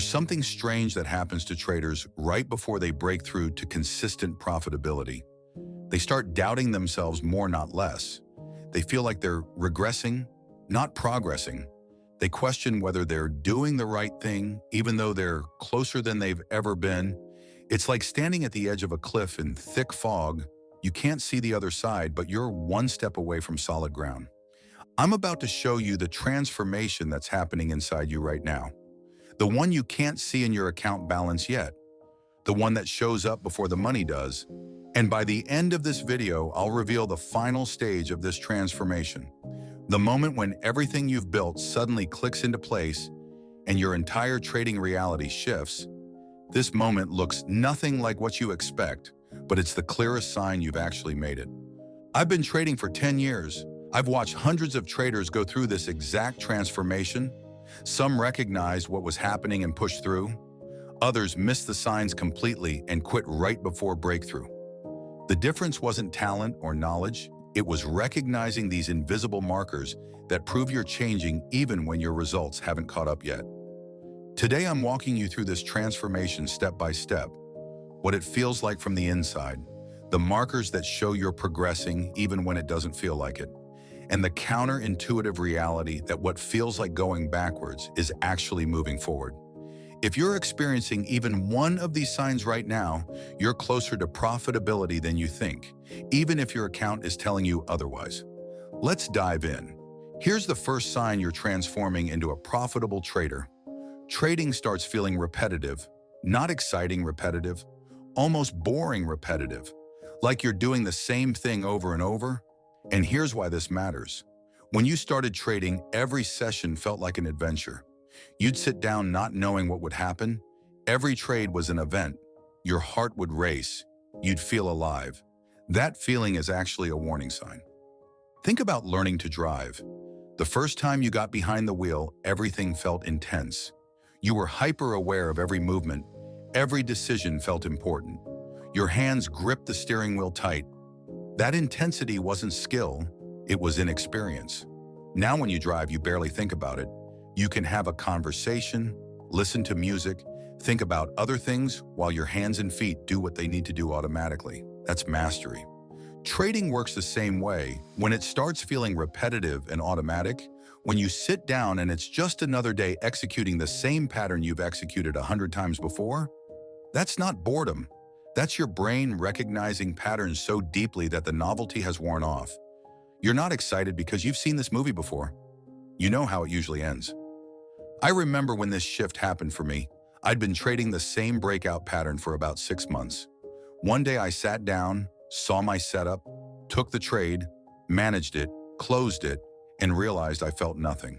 There's something strange that happens to traders right before they break through to consistent profitability. They start doubting themselves more, not less. They feel like they're regressing, not progressing. They question whether they're doing the right thing, even though they're closer than they've ever been. It's like standing at the edge of a cliff in thick fog. You can't see the other side, but you're one step away from solid ground. I'm about to show you the transformation that's happening inside you right now. The one you can't see in your account balance yet. The one that shows up before the money does. And by the end of this video, I'll reveal the final stage of this transformation. The moment when everything you've built suddenly clicks into place and your entire trading reality shifts. This moment looks nothing like what you expect, but it's the clearest sign you've actually made it. I've been trading for 10 years. I've watched hundreds of traders go through this exact transformation. Some recognized what was happening and pushed through. Others missed the signs completely and quit right before breakthrough. The difference wasn't talent or knowledge. It was recognizing these invisible markers that prove you're changing even when your results haven't caught up yet. Today, I'm walking you through this transformation step by step. What it feels like from the inside, the markers that show you're progressing even when it doesn't feel like it, and the counterintuitive reality that what feels like going backwards is actually moving forward. If you're experiencing even one of these signs right now, you're closer to profitability than you think, even if your account is telling you otherwise. Let's dive in. Here's the first sign you're transforming into a profitable trader. Trading starts feeling repetitive, not exciting repetitive, almost boring repetitive, like you're doing the same thing over and over. And here's why this matters. When you started trading, every session felt like an adventure. You'd sit down not knowing what would happen. Every trade was an event. Your heart would race. You'd feel alive. That feeling is actually a warning sign. Think about learning to drive. The first time you got behind the wheel, everything felt intense. You were hyper aware of every movement. Every decision felt important. Your hands gripped the steering wheel tight. That intensity wasn't skill, it was inexperience. Now when you drive, you barely think about it. You can have a conversation, listen to music, think about other things while your hands and feet do what they need to do automatically. That's mastery. Trading works the same way. When it starts feeling repetitive and automatic, when you sit down and it's just another day executing the same pattern you've executed 100 times before, that's not boredom. That's your brain recognizing patterns so deeply that the novelty has worn off. You're not excited because you've seen this movie before. You know how it usually ends. I remember when this shift happened for me. I'd been trading the same breakout pattern for about 6 months. One day I sat down, saw my setup, took the trade, managed it, closed it, and realized I felt nothing.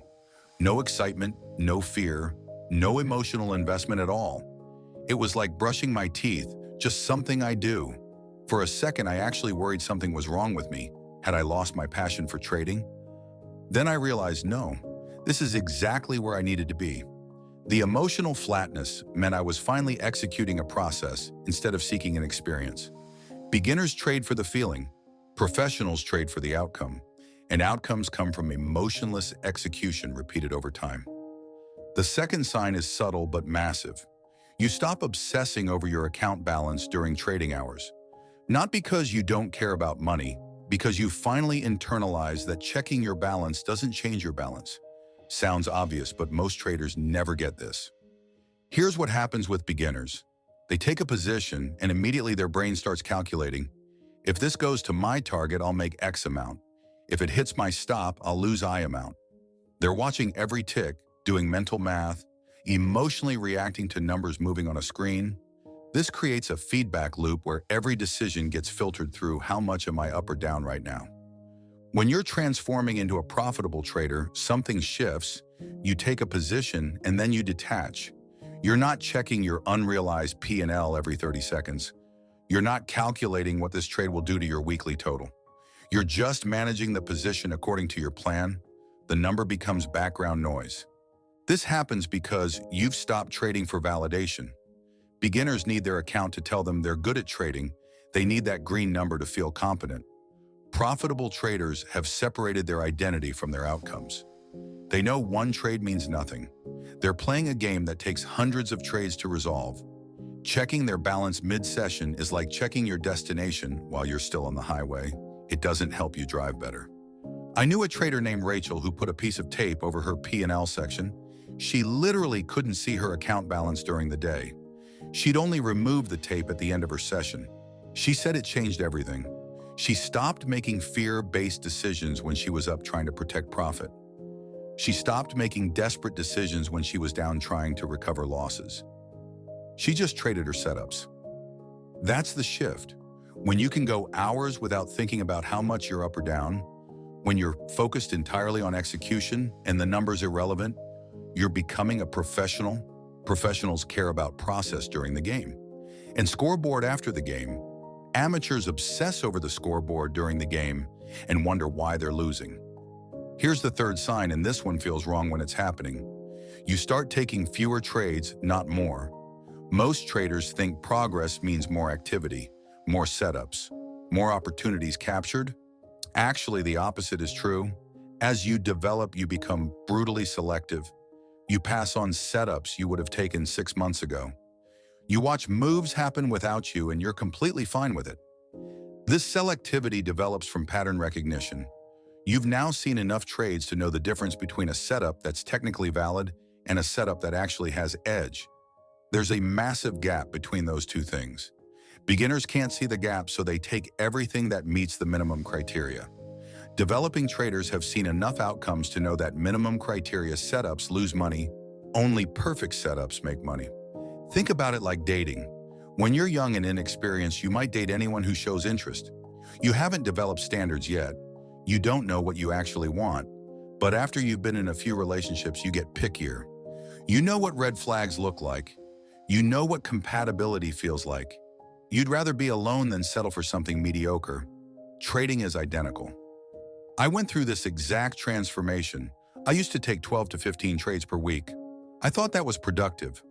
No excitement, no fear, no emotional investment at all. It was like brushing my teeth, just something I do. For a second, I actually worried something was wrong with me. Had I lost my passion for trading? Then I realized, no, this is exactly where I needed to be. The emotional flatness meant I was finally executing a process instead of seeking an experience. Beginners trade for the feeling, professionals trade for the outcome, and outcomes come from emotionless execution repeated over time. The second sign is subtle but massive. You stop obsessing over your account balance during trading hours. Not because you don't care about money, because you finally internalize that checking your balance doesn't change your balance. Sounds obvious, but most traders never get this. Here's what happens with beginners. They take a position and immediately their brain starts calculating. If this goes to my target, I'll make X amount. If it hits my stop, I'll lose Y amount. They're watching every tick, doing mental math, emotionally reacting to numbers moving on a screen. This creates a feedback loop where every decision gets filtered through how much am I up or down right now. When you're transforming into a profitable trader, something shifts. You take a position and then you detach. You're not checking your unrealized P&L every 30 seconds. You're not calculating what this trade will do to your weekly total. You're just managing the position according to your plan. The number becomes background noise. This happens because you've stopped trading for validation. Beginners need their account to tell them they're good at trading. They need that green number to feel competent. Profitable traders have separated their identity from their outcomes. They know one trade means nothing. They're playing a game that takes hundreds of trades to resolve. Checking their balance mid-session is like checking your destination while you're still on the highway. It doesn't help you drive better. I knew a trader named Rachel who put a piece of tape over her P&L section. She literally couldn't see her account balance during the day. She'd only remove the tape at the end of her session. She said it changed everything. She stopped making fear-based decisions when she was up trying to protect profit. She stopped making desperate decisions when she was down trying to recover losses. She just traded her setups. That's the shift. When you can go hours without thinking about how much you're up or down, when you're focused entirely on execution and the numbers irrelevant, you're becoming a professional. Professionals care about process during the game. And scoreboard after the game. Amateurs obsess over the scoreboard during the game and wonder why they're losing. Here's the third sign, and this one feels wrong when it's happening. You start taking fewer trades, not more. Most traders think progress means more activity, more setups, more opportunities captured. Actually, the opposite is true. As you develop, you become brutally selective. You pass on setups you would have taken 6 months ago. You watch moves happen without you and you're completely fine with it. This selectivity develops from pattern recognition. You've now seen enough trades to know the difference between a setup that's technically valid and a setup that actually has edge. There's a massive gap between those two things. Beginners can't see the gap, so they take everything that meets the minimum criteria. Developing traders have seen enough outcomes to know that minimum criteria setups lose money, only perfect setups make money. Think about it like dating. When you're young and inexperienced, you might date anyone who shows interest. You haven't developed standards yet. You don't know what you actually want. But after you've been in a few relationships, you get pickier. You know what red flags look like. You know what compatibility feels like. You'd rather be alone than settle for something mediocre. Trading is identical. I went through this exact transformation. I used to take 12 to 15 trades per week. I thought that was productive.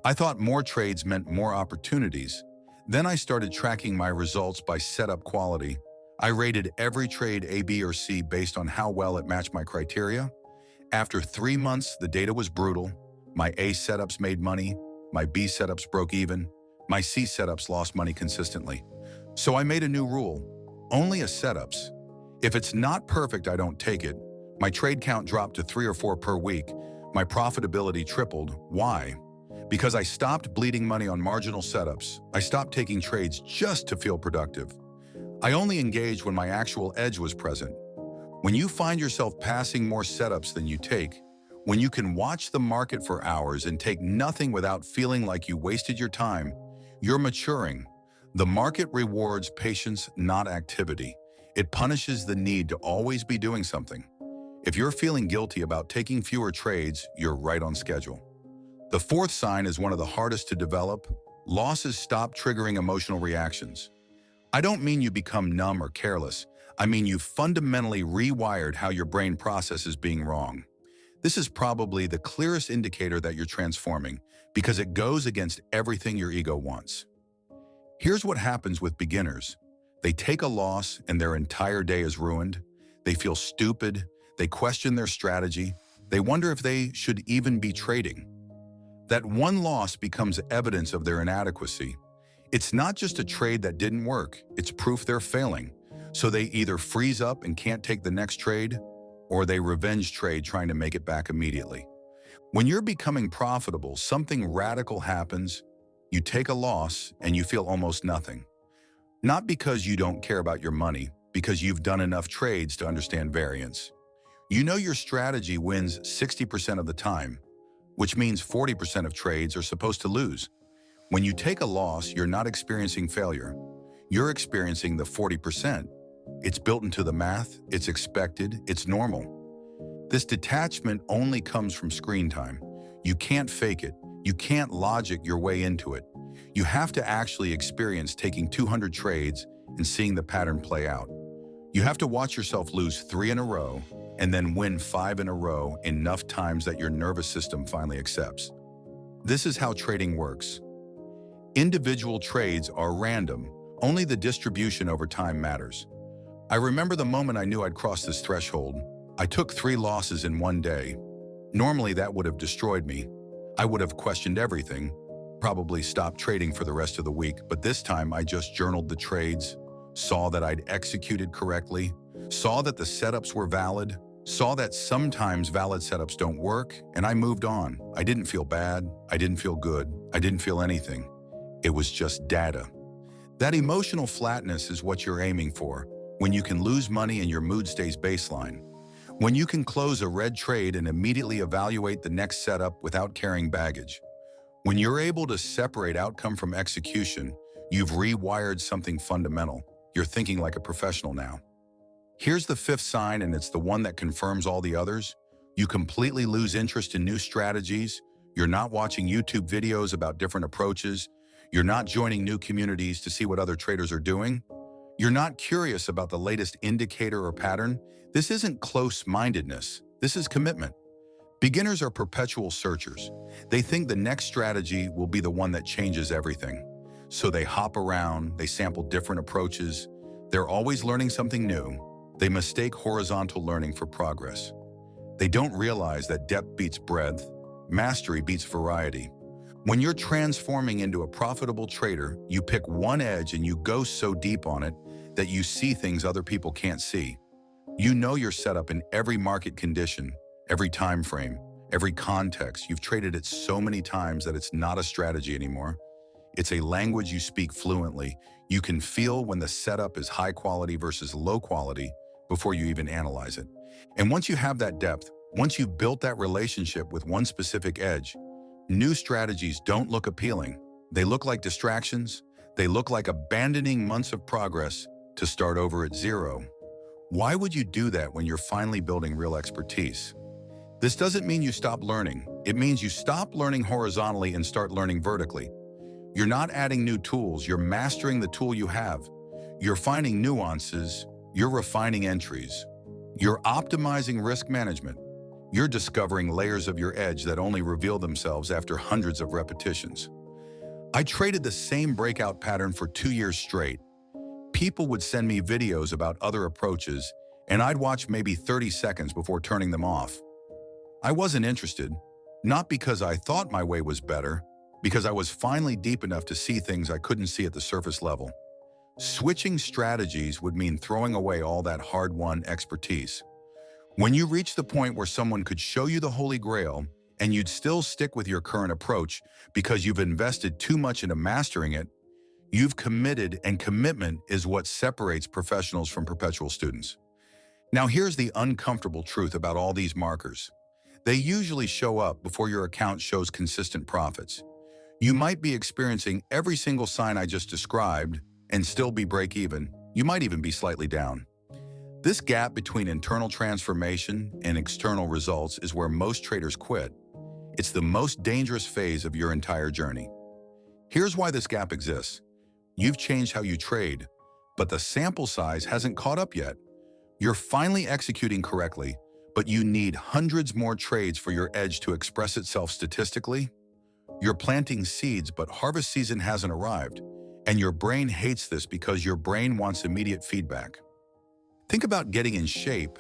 I thought more trades meant more opportunities. Then I started tracking my results by setup quality. I rated every trade A, B, or C based on how well it matched my criteria. After 3 months, the data was brutal. My A setups made money. My B setups broke even. My C setups lost money consistently. So I made a new rule. Only a setups. If it's not perfect, I don't take it. My trade count dropped to 3 or 4 per week. My profitability tripled. Why? Because I stopped bleeding money on marginal setups. I stopped taking trades just to feel productive. I only engaged when my actual edge was present. When you find yourself passing more setups than you take, when you can watch the market for hours and take nothing without feeling like you wasted your time, you're maturing. The market rewards patience, not activity. It punishes the need to always be doing something. If you're feeling guilty about taking fewer trades, you're right on schedule. The fourth sign is one of the hardest to develop. Losses stop triggering emotional reactions. I don't mean you become numb or careless. I mean you fundamentally rewired how your brain processes being wrong. This is probably the clearest indicator that you're transforming because it goes against everything your ego wants. Here's what happens with beginners. They take a loss and their entire day is ruined. They feel stupid. They question their strategy. They wonder if they should even be trading. That one loss becomes evidence of their inadequacy. It's not just a trade that didn't work. It's proof they're failing. So they either freeze up and can't take the next trade, or they revenge trade trying to make it back immediately. When you're becoming profitable, something radical happens. You take a loss and you feel almost nothing. Not because you don't care about your money, because you've done enough trades to understand variance. You know your strategy wins 60% of the time, which means 40% of trades are supposed to lose. When you take a loss, you're not experiencing failure. You're experiencing the 40%. It's built into the math, it's expected, it's normal. This detachment only comes from screen time. You can't fake it. You can't logic your way into it. You have to actually experience taking 200 trades and seeing the pattern play out. You have to watch yourself lose 3 in a row and then win 5 in a row enough times that your nervous system finally accepts. This is how trading works. Individual trades are random. Only the distribution over time matters. I remember the moment I knew I'd crossed this threshold. I took 3 losses in one day. Normally, that would have destroyed me. I would have questioned everything, probably stopped trading for the rest of the week, but this time I just journaled the trades, saw that I'd executed correctly, saw that the setups were valid, saw that sometimes valid setups don't work, and I moved on. I didn't feel bad, I didn't feel good, I didn't feel anything. It was just data. That emotional flatness is what you're aiming for, when you can lose money and your mood stays baseline. When you can close a red trade and immediately evaluate the next setup without carrying baggage. When you're able to separate outcome from execution, you've rewired something fundamental. You're thinking like a professional now. Here's the fifth sign, and it's the one that confirms all the others. You completely lose interest in new strategies. You're not watching YouTube videos about different approaches. You're not joining new communities to see what other traders are doing. You're not curious about the latest indicator or pattern. This isn't close-mindedness. This is commitment. Beginners are perpetual searchers. They think the next strategy will be the one that changes everything. So they hop around, they sample different approaches. They're always learning something new. They mistake horizontal learning for progress. They don't realize that depth beats breadth, mastery beats variety. When you're transforming into a profitable trader, you pick one edge and you go so deep on it that you see things other people can't see. You know your setup in every market condition, every time frame, every context. You've traded it so many times that it's not a strategy anymore. It's a language you speak fluently. You can feel when the setup is high quality versus low quality before you even analyze it. And once you have that depth, once you've built that relationship with one specific edge, new strategies don't look appealing. They look like distractions. They look like abandoning months of progress to start over at zero. Why would you do that when you're finally building real expertise? This doesn't mean you stop learning. It means you stop learning horizontally and start learning vertically. You're not adding new tools, you're mastering the tool you have. You're finding nuances, you're refining entries. You're optimizing risk management. You're discovering layers of your edge that only reveal themselves after hundreds of repetitions. I traded the same breakout pattern for 2 years straight. People would send me videos about other approaches, and I'd watch maybe 30 seconds before turning them off. I wasn't interested, not because I thought my way was better, because I was finally deep enough to see things I couldn't see at the surface level. Switching strategies would mean throwing away all that hard-won expertise. When you reach the point where someone could show you the Holy Grail and you'd still stick with your current approach because you've invested too much into mastering it, you've committed, and commitment is what separates professionals from perpetual students. Now here's the uncomfortable truth about all these markers. They usually show up before your account shows consistent profits. You might be experiencing every single sign I just described and still be break-even. You might even be slightly down. This gap between internal transformation and external results is where most traders quit. It's the most dangerous phase of your entire journey. Here's why this gap exists. You've changed how you trade, but the sample size hasn't caught up yet. You're finally executing correctly, but you need hundreds more trades for your edge to express itself statistically. You're planting seeds, but harvest season hasn't arrived, and your brain hates this because your brain wants immediate feedback. Think about getting in shape.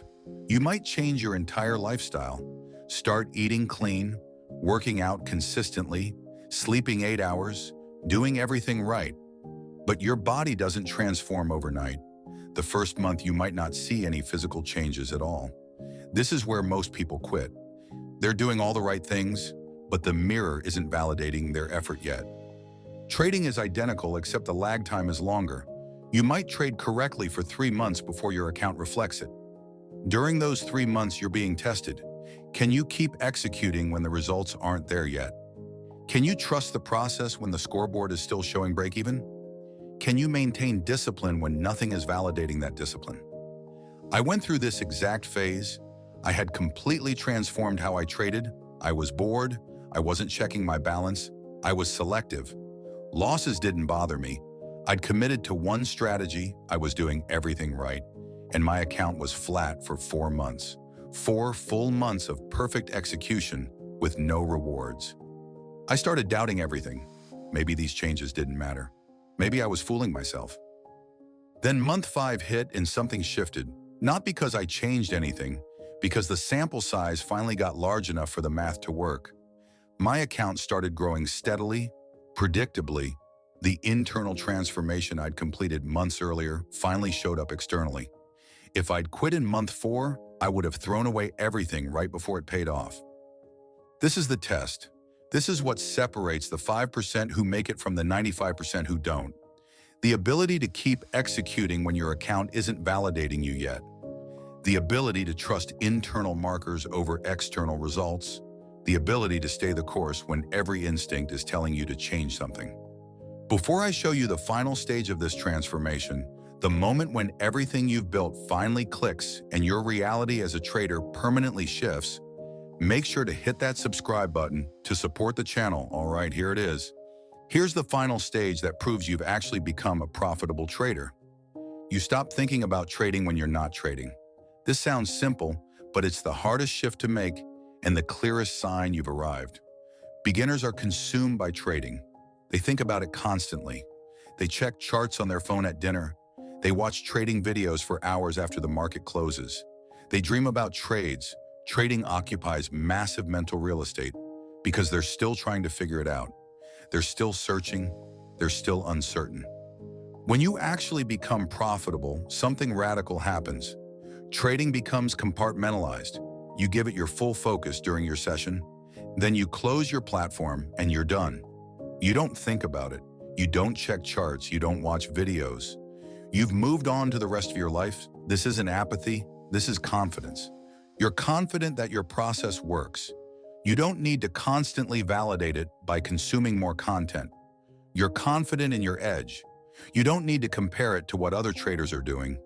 You might change your entire lifestyle. Start eating clean, working out consistently, sleeping 8 hours, doing everything right. But your body doesn't transform overnight. The first month you might not see any physical changes at all. This is where most people quit. They're doing all the right things, but the mirror isn't validating their effort yet. Trading is identical, except the lag time is longer. You might trade correctly for 3 months before your account reflects it. During those 3 months, you're being tested. Can you keep executing when the results aren't there yet? Can you trust the process when the scoreboard is still showing break-even? Can you maintain discipline when nothing is validating that discipline? I went through this exact phase. I had completely transformed how I traded. I was bored. I wasn't checking my balance. I was selective. Losses didn't bother me. I'd committed to one strategy. I was doing everything right. And my account was flat for 4 months. 4 full months of perfect execution with no rewards. I started doubting everything. Maybe these changes didn't matter. Maybe I was fooling myself. Then month 5 hit and something shifted. Not because I changed anything, because the sample size finally got large enough for the math to work. My account started growing steadily, predictably. The internal transformation I'd completed months earlier finally showed up externally. If I'd quit in month 4, I would have thrown away everything right before it paid off. This is the test. This is what separates the 5% who make it from the 95% who don't. The ability to keep executing when your account isn't validating you yet. The ability to trust internal markers over external results. The ability to stay the course when every instinct is telling you to change something. Before I show you the final stage of this transformation, the moment when everything you've built finally clicks and your reality as a trader permanently shifts, make sure to hit that subscribe button to support the channel. All right, here it is. Here's the final stage that proves you've actually become a profitable trader. You stop thinking about trading when you're not trading. This sounds simple, but it's the hardest shift to make and the clearest sign you've arrived. Beginners are consumed by trading. They think about it constantly. They check charts on their phone at dinner. They watch trading videos for hours after the market closes. They dream about trades. Trading occupies massive mental real estate because they're still trying to figure it out. They're still searching. They're still uncertain. When you actually become profitable, something radical happens. Trading becomes compartmentalized. You give it your full focus during your session. Then you close your platform and you're done. You don't think about it. You don't check charts. You don't watch videos. You've moved on to the rest of your life. This isn't apathy. This is confidence. You're confident that your process works. You don't need to constantly validate it by consuming more content. You're confident in your edge. You don't need to compare it to what other traders are doing.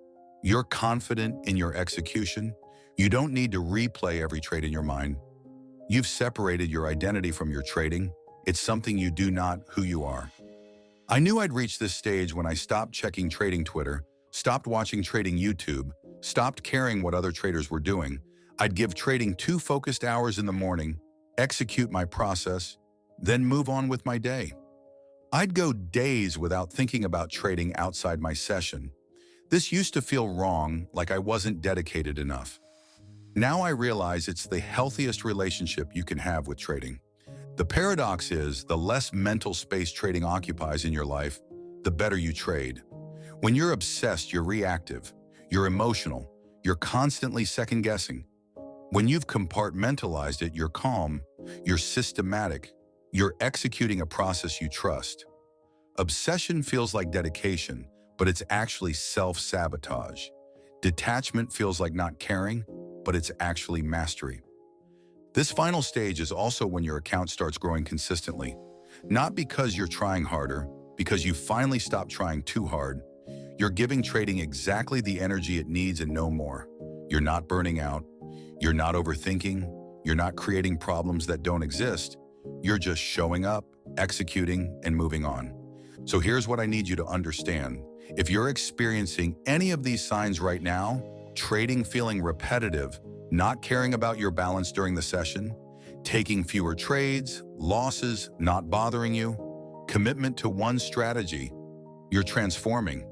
You're confident in your execution. You don't need to replay every trade in your mind. You've separated your identity from your trading. It's something you do, not who you are. I knew I'd reach this stage when I stopped checking trading Twitter, stopped watching trading YouTube, stopped caring what other traders were doing. I'd give trading 2 focused hours in the morning, execute my process, then move on with my day. I'd go days without thinking about trading outside my session. This used to feel wrong, like I wasn't dedicated enough. Now I realize it's the healthiest relationship you can have with trading. The paradox is, the less mental space trading occupies in your life, the better you trade. When you're obsessed, you're reactive, you're emotional, you're constantly second-guessing. When you've compartmentalized it, you're calm, you're systematic, you're executing a process you trust. Obsession feels like dedication, but it's actually self-sabotage. Detachment feels like not caring, but it's actually mastery. This final stage is also when your account starts growing consistently. Not because you're trying harder, because you finally stopped trying too hard. You're giving trading exactly the energy it needs and no more. You're not burning out. You're not overthinking. You're not creating problems that don't exist. You're just showing up, executing, and moving on. So here's what I need you to understand. If you're experiencing any of these signs right now, trading feeling repetitive, not caring about your balance during the session, taking fewer trades, losses not bothering you, commitment to one strategy, you're transforming.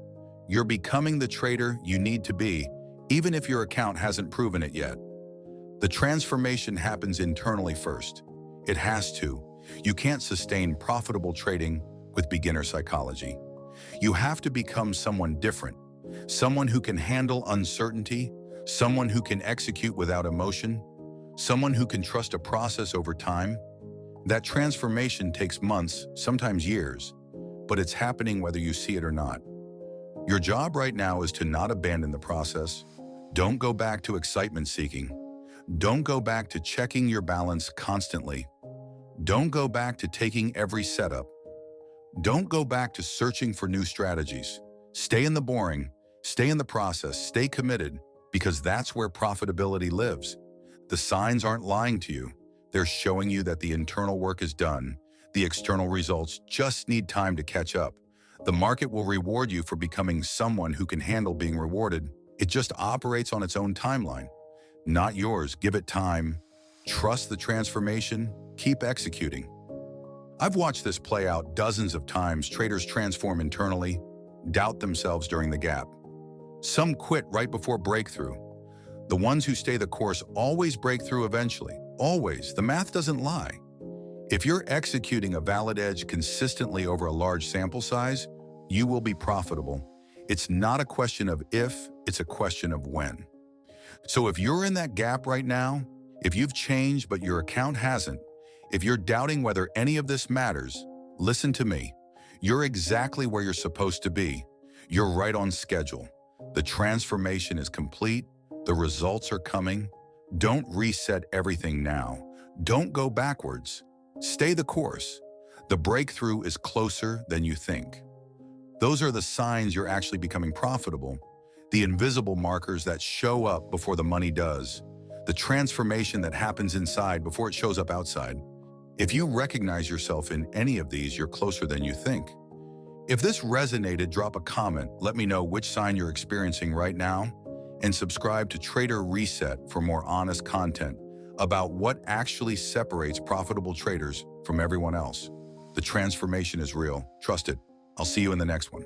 You're becoming the trader you need to be, even if your account hasn't proven it yet. The transformation happens internally first. It has to. You can't sustain profitable trading with beginner psychology. You have to become someone different, someone who can handle uncertainty, someone who can execute without emotion, someone who can trust a process over time. That transformation takes months, sometimes years, but it's happening whether you see it or not. Your job right now is to not abandon the process. Don't go back to excitement seeking. Don't go back to checking your balance constantly. Don't go back to taking every setup. Don't go back to searching for new strategies. Stay in the boring, stay in the process, stay committed, because that's where profitability lives. The signs aren't lying to you. They're showing you that the internal work is done. The external results just need time to catch up. The market will reward you for becoming someone who can handle being rewarded. It just operates on its own timeline, not yours. Give it time. Trust the transformation. Keep executing. I've watched this play out dozens of times. Traders transform internally, doubt themselves during the gap. Some quit right before breakthrough. The ones who stay the course always break through eventually. Always. The math doesn't lie. If you're executing a valid edge consistently over a large sample size, you will be profitable. It's not a question of if, it's a question of when. So if you're in that gap right now, if you've changed but your account hasn't, if you're doubting whether any of this matters, listen to me. You're exactly where you're supposed to be. You're right on schedule. The transformation is complete. The results are coming. Don't reset everything now. Don't go backwards. Stay the course. The breakthrough is closer than you think. Those are the signs you're actually becoming profitable, the invisible markers that show up before the money does, the transformation that happens inside before it shows up outside. If you recognize yourself in any of these, you're closer than you think. If this resonated, drop a comment, let me know which sign you're experiencing right now, and subscribe to Trader Reset for more honest content about what actually separates profitable traders from everyone else. The transformation is real. Trust it. I'll see you in the next one.